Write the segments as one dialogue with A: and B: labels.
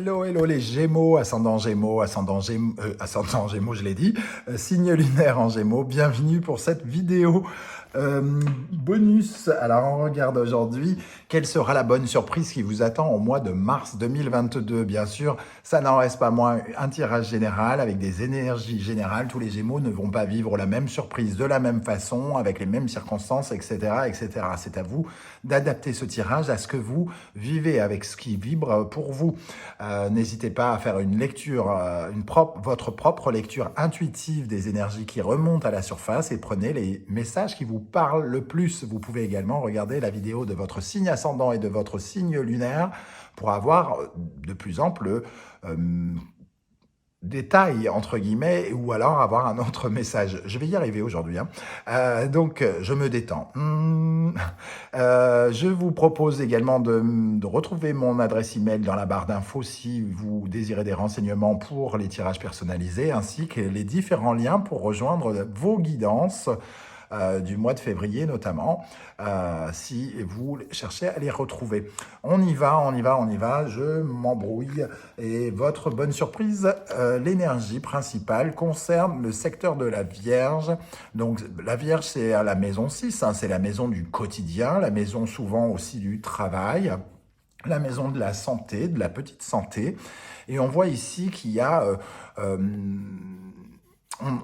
A: Hello, hello les Gémeaux, ascendant Gémeaux, je l'ai dit, signe lunaire en Gémeaux. Bienvenue pour cette vidéo bonus. Alors on regarde aujourd'hui quelle sera la bonne surprise qui vous attend au mois de mars 2022. Bien sûr, ça n'en reste pas moins un tirage général avec des énergies générales. Tous les Gémeaux ne vont pas vivre la même surprise de la même façon, avec les mêmes circonstances, etc., etc. C'est à vous d'adapter ce tirage à ce que vous vivez, avec ce qui vibre pour vous. N'hésitez pas à faire une lecture, votre propre lecture intuitive des énergies qui remontent à la surface et prenez les messages qui vous parlent le plus. Vous pouvez également regarder la vidéo de votre signe ascendant et de votre signe lunaire pour avoir de plus amples détails, entre guillemets, ou alors avoir un autre message. Je vais y arriver aujourd'hui. Donc, je me détends. Je vous propose également de retrouver mon adresse email dans la barre d'infos si vous désirez des renseignements pour les tirages personnalisés, ainsi que les différents liens pour rejoindre vos guidances du mois de février notamment, si vous cherchez à les retrouver. On y va, je m'embrouille. Et votre bonne surprise, l'énergie principale concerne le secteur de la Vierge. Donc la Vierge, c'est à la maison 6, c'est la maison du quotidien, la maison souvent aussi du travail, la maison de la santé, de la petite santé. Et on voit ici qu'il y a...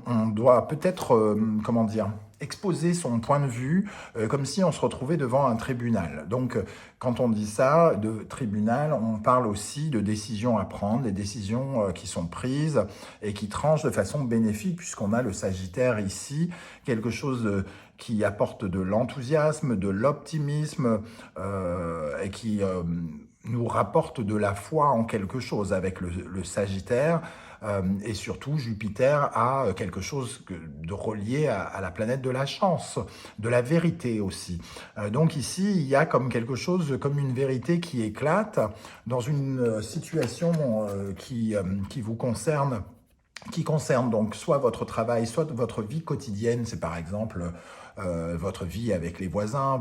A: on doit peut-être, comment dire, exposer son point de vue comme si on se retrouvait devant un tribunal. Donc, quand on dit ça, de tribunal, on parle aussi de décisions à prendre, des décisions qui sont prises et qui tranchent de façon bénéfique, puisqu'on a le Sagittaire ici, quelque chose qui apporte de l'enthousiasme, de l'optimisme et qui nous rapporte de la foi en quelque chose avec le Sagittaire. Et surtout, Jupiter a quelque chose de relié à la planète de la chance, de la vérité aussi. Donc ici, il y a comme quelque chose, comme une vérité qui éclate dans une situation qui vous concerne, qui concerne donc soit votre travail, soit votre vie quotidienne. C'est par exemple votre vie avec les voisins,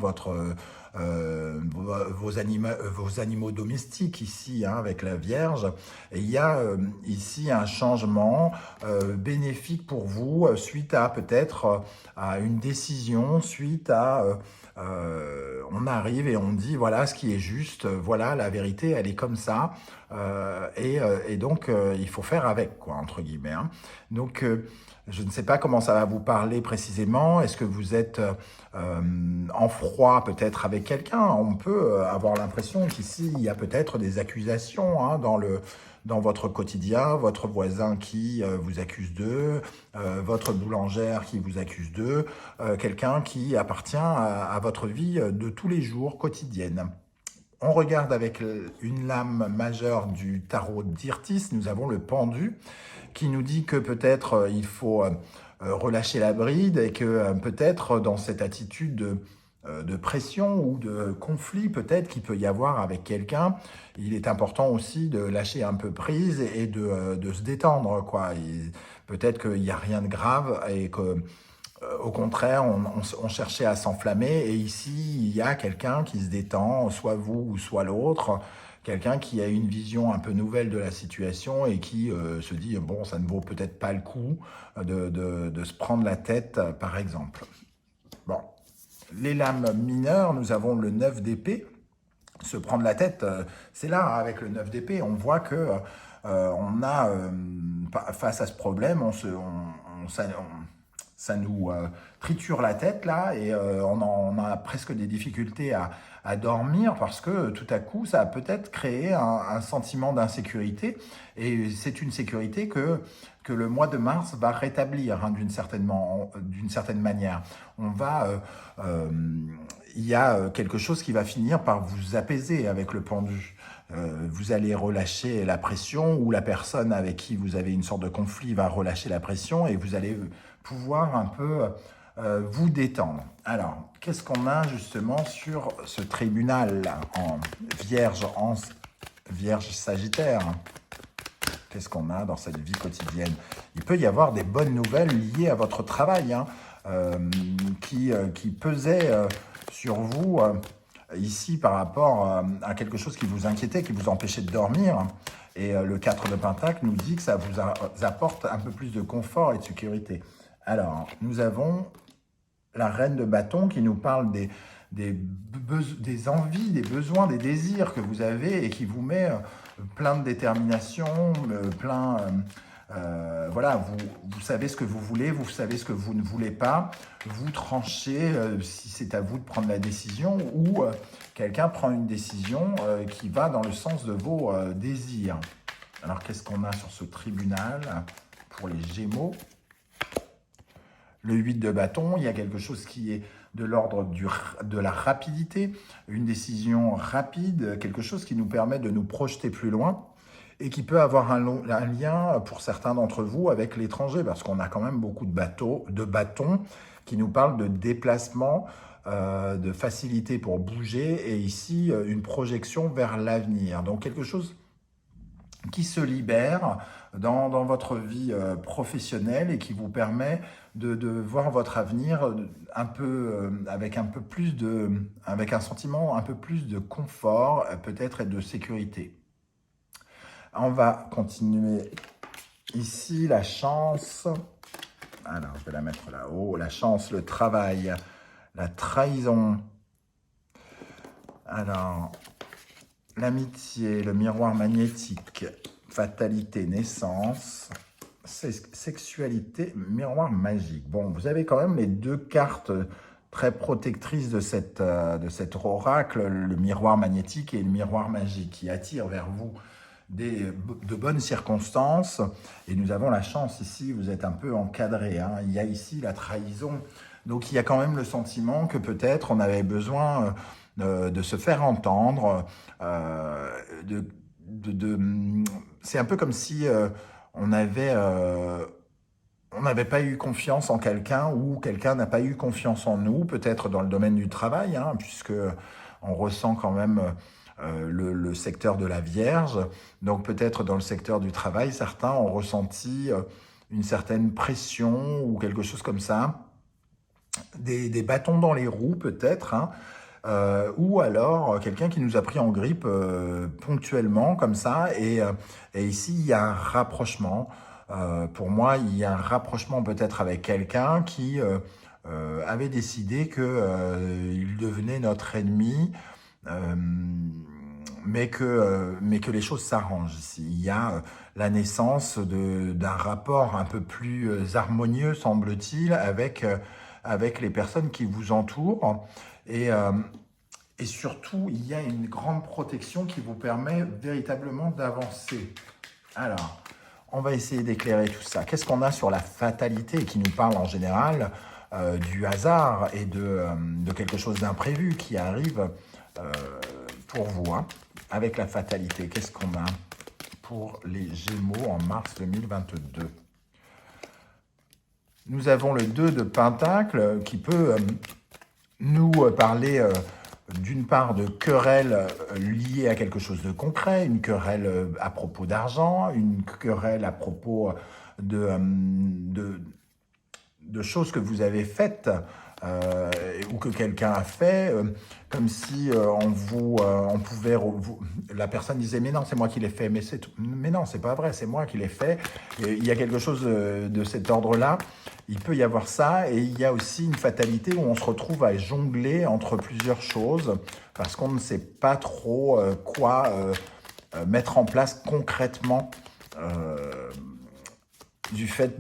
A: vos animaux domestiques ici, avec la Vierge. Et il y a ici un changement bénéfique pour vous suite à peut-être à une décision, suite à... on arrive et on dit voilà ce qui est juste, voilà la vérité, elle est comme ça, et donc il faut faire avec, quoi, entre guillemets. Donc je ne sais pas comment ça va vous parler précisément. Est-ce que vous êtes en froid peut-être avec quelqu'un? On peut avoir l'impression qu'ici il y a peut-être des accusations dans votre quotidien, votre voisin qui vous accuse d'eux, votre boulangère qui vous accuse d'eux, quelqu'un qui appartient à votre vie de tous les jours quotidienne. On regarde avec une lame majeure du tarot d'Irtis, nous avons le pendu qui nous dit que peut-être il faut relâcher la bride et que peut-être dans cette attitude de pression ou de conflit peut-être qu'il peut y avoir avec quelqu'un, il est important aussi de lâcher un peu prise et de se détendre, quoi. Peut-être qu'il n'y a rien de grave et que au contraire, on cherchait à s'enflammer et ici, il y a quelqu'un qui se détend, soit vous ou soit l'autre, quelqu'un qui a une vision un peu nouvelle de la situation et qui se dit, bon, ça ne vaut peut-être pas le coup de se prendre la tête, par exemple. Bon, les lames mineures, nous avons le 9 d'épée. Se prendre la tête, c'est là, avec le 9 d'épée, on voit que on a, face à ce problème, ça nous triture la tête là et on a presque des difficultés à dormir parce que tout à coup ça a peut-être créé un sentiment d'insécurité et c'est une sécurité que le mois de mars va rétablir d'une certaine manière. Il y a quelque chose qui va finir par vous apaiser avec le pendu. Vous allez relâcher la pression ou la personne avec qui vous avez une sorte de conflit va relâcher la pression et vous allez pouvoir un peu vous détendre. Alors, qu'est-ce qu'on a justement sur ce tribunal en Vierge Sagittaire? Qu'est-ce qu'on a dans cette vie quotidienne? Il peut y avoir des bonnes nouvelles liées à votre travail qui pesaient sur vous ici par rapport à quelque chose qui vous inquiétait, qui vous empêchait de dormir. Et le 4 de Pentacle nous dit que ça vous apporte un peu plus de confort et de sécurité. Alors, nous avons la reine de bâton qui nous parle des envies, des besoins, des désirs que vous avez et qui vous met plein de détermination, voilà, vous savez ce que vous voulez, vous savez ce que vous ne voulez pas, vous tranchez si c'est à vous de prendre la décision ou quelqu'un prend une décision qui va dans le sens de vos désirs. Alors, qu'est-ce qu'on a sur ce tribunal pour les Gémeaux? Le 8 de bâton, il y a quelque chose qui est de l'ordre de la rapidité, une décision rapide, quelque chose qui nous permet de nous projeter plus loin et qui peut avoir un lien pour certains d'entre vous avec l'étranger, parce qu'on a quand même beaucoup de bâtons qui nous parlent de déplacement, de facilité pour bouger, et ici, une projection vers l'avenir. Donc, quelque chose qui se libère dans votre vie professionnelle et qui vous permet de voir votre avenir un peu, avec un sentiment un peu plus de confort peut-être et de sécurité. On va continuer ici, la chance. Alors, je vais la mettre là-haut. La chance, le travail, la trahison. Alors, l'amitié, le miroir magnétique, fatalité, naissance, sexualité, miroir magique. Bon, vous avez quand même les deux cartes très protectrices de cet oracle, le miroir magnétique et le miroir magique, qui attirent vers vous de bonnes circonstances. Et nous avons la chance ici, vous êtes un peu encadré, hein. Il y a ici la trahison. Donc il y a quand même le sentiment que peut-être on avait besoin de se faire entendre. C'est un peu comme si on n'avait pas eu confiance en quelqu'un ou quelqu'un n'a pas eu confiance en nous, peut-être dans le domaine du travail, hein, puisque on ressent quand même le secteur de la Vierge. Donc peut-être dans le secteur du travail, certains ont ressenti une certaine pression ou quelque chose comme ça, des bâtons dans les roues peut-être, hein, ou alors quelqu'un qui nous a pris en grippe ponctuellement comme ça, et ici il y a un rapprochement. Pour moi, il y a un rapprochement peut-être avec quelqu'un qui avait décidé qu'il devenait notre ennemi, mais que les choses s'arrangent ici. Il y a la naissance d'un rapport un peu plus harmonieux, semble-t-il, avec les personnes qui vous entourent. Et surtout, il y a une grande protection qui vous permet véritablement d'avancer. Alors, on va essayer d'éclairer tout ça. Qu'est-ce qu'on a sur la fatalité qui nous parle en général du hasard et de quelque chose d'imprévu qui arrive pour vous, hein, avec la fatalité? Qu'est-ce qu'on a pour les Gémeaux en mars 2022? Nous avons le 2 de Pentacle qui peut nous parler d'une part de querelles liées à quelque chose de concret, une querelle à propos d'argent, une querelle à propos de choses que vous avez faites ou que quelqu'un a fait, comme si on pouvait, la personne disait mais non c'est moi qui l'ai fait, mais non c'est pas vrai, c'est moi qui l'ai fait. Et il y a quelque chose de cet ordre-là. Il peut y avoir ça, et il y a aussi une fatalité où on se retrouve à jongler entre plusieurs choses parce qu'on ne sait pas trop quoi mettre en place concrètement, du fait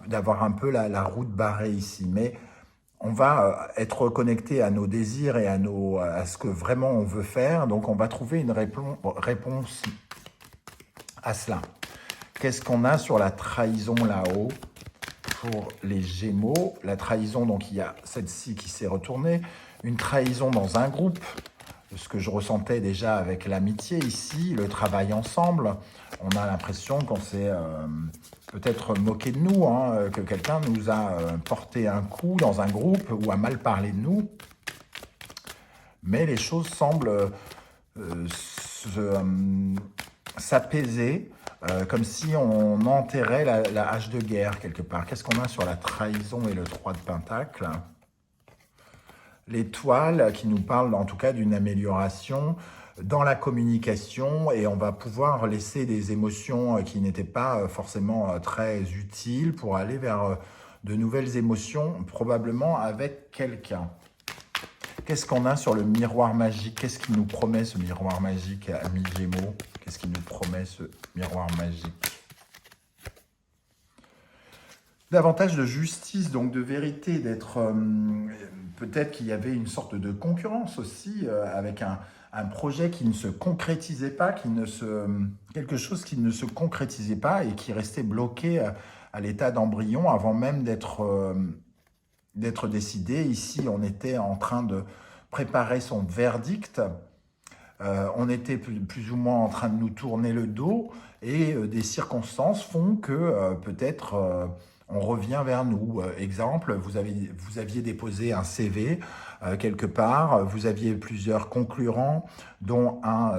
A: d'avoir un peu la route barrée ici. Mais on va être connecté à nos désirs et à ce que vraiment on veut faire, donc on va trouver une réponse à cela. Qu'est-ce qu'on a sur la trahison là-haut pour les Gémeaux? La trahison, donc il y a celle-ci qui s'est retournée, une trahison dans un groupe, ce que je ressentais déjà avec l'amitié ici, le travail ensemble. On a l'impression qu'on s'est peut-être moqué de nous, hein, que quelqu'un nous a porté un coup dans un groupe ou a mal parlé de nous. Mais les choses semblent s'apaiser, comme si on enterrait la hache de guerre quelque part. Qu'est-ce qu'on a sur la trahison et le 3 de Pentacle? l'étoile qui nous parle en tout cas d'une amélioration dans la communication et on va pouvoir laisser des émotions qui n'étaient pas forcément très utiles pour aller vers de nouvelles émotions, probablement avec quelqu'un. Qu'est-ce qu'on a sur le miroir magique? Qu'est-ce qui nous promet ce miroir magique, amis Gémeaux? Qu'est-ce qui nous promet ce miroir magique? Davantage de justice, donc de vérité, d'être... peut-être qu'il y avait une sorte de concurrence aussi avec un projet qui ne se concrétisait pas, quelque chose qui ne se concrétisait pas et qui restait bloqué à l'état d'embryon avant même d'être décidé. Ici, on était en train de préparer son verdict. On était plus ou moins en train de nous tourner le dos et des circonstances font que peut-être on revient vers nous. Exemple, vous aviez déposé un CV quelque part, vous aviez plusieurs concurrents, dont un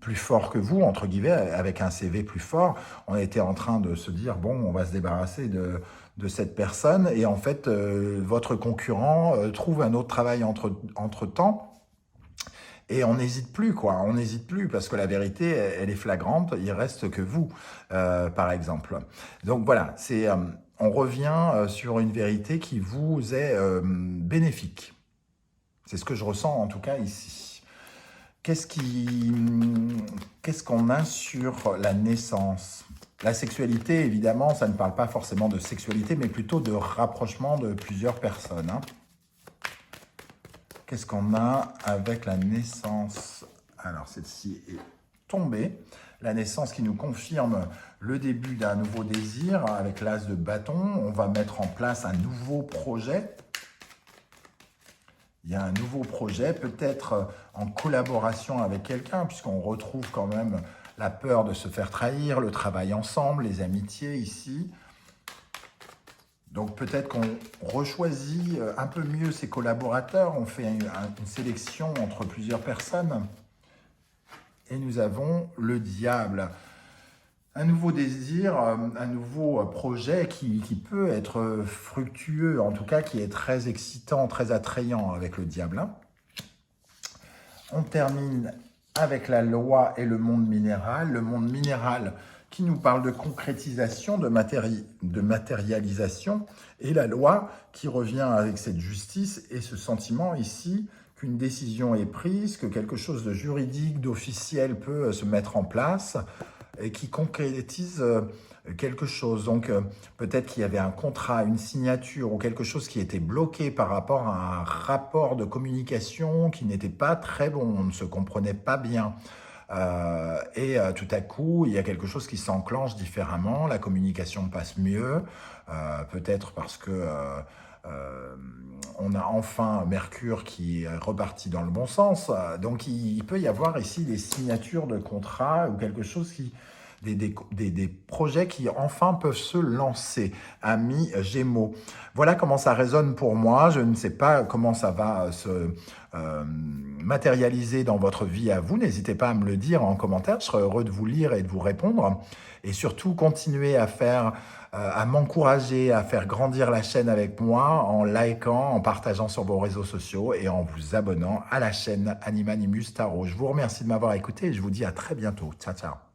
A: plus fort que vous, entre guillemets, avec un CV plus fort. On était en train de se dire, bon, on va se débarrasser de cette personne, et en fait, votre concurrent trouve un autre travail entre-temps, et on n'hésite plus, quoi. On n'hésite plus parce que la vérité, elle est flagrante. Il reste que vous, par exemple. Donc voilà, on revient sur une vérité qui vous est bénéfique. C'est ce que je ressens en tout cas ici. Qu'est-ce qu'on a sur la naissance? La sexualité, évidemment, ça ne parle pas forcément de sexualité, mais plutôt de rapprochement de plusieurs personnes, hein. Qu'est-ce qu'on a avec la naissance? Alors, celle-ci est tombée. La naissance qui nous confirme le début d'un nouveau désir avec l'as de bâton. On va mettre en place un nouveau projet. Il y a un nouveau projet, peut-être en collaboration avec quelqu'un, puisqu'on retrouve quand même la peur de se faire trahir, le travail ensemble, les amitiés ici. Donc peut-être qu'on rechoisit un peu mieux ses collaborateurs, on fait une sélection entre plusieurs personnes. Et nous avons le diable. Un nouveau désir, un nouveau projet qui peut être fructueux, en tout cas qui est très excitant, très attrayant avec le diable. On termine avec la loi et le monde minéral. Le monde minéral qui nous parle de concrétisation, de matérialisation, et la loi qui revient avec cette justice et ce sentiment ici qu'une décision est prise, que quelque chose de juridique, d'officiel peut se mettre en place et qui concrétise quelque chose. Donc peut-être qu'il y avait un contrat, une signature ou quelque chose qui était bloqué par rapport à un rapport de communication qui n'était pas très bon, on ne se comprenait pas bien. Tout à coup, il y a quelque chose qui s'enclenche différemment, la communication passe mieux, peut-être parce que on a enfin Mercure qui est reparti dans le bon sens. Donc il peut y avoir ici des signatures de contrats ou quelque chose qui... Des projets qui enfin peuvent se lancer, amis Gémeaux. Voilà comment ça résonne pour moi. Je ne sais pas comment ça va se matérialiser dans votre vie à vous. N'hésitez pas à me le dire en commentaire. Je serai heureux de vous lire et de vous répondre. Et surtout, continuez à m'encourager, à faire grandir la chaîne avec moi en likant, en partageant sur vos réseaux sociaux et en vous abonnant à la chaîne Anima Animus Tarot. Je vous remercie de m'avoir écouté et je vous dis à très bientôt. Ciao, ciao.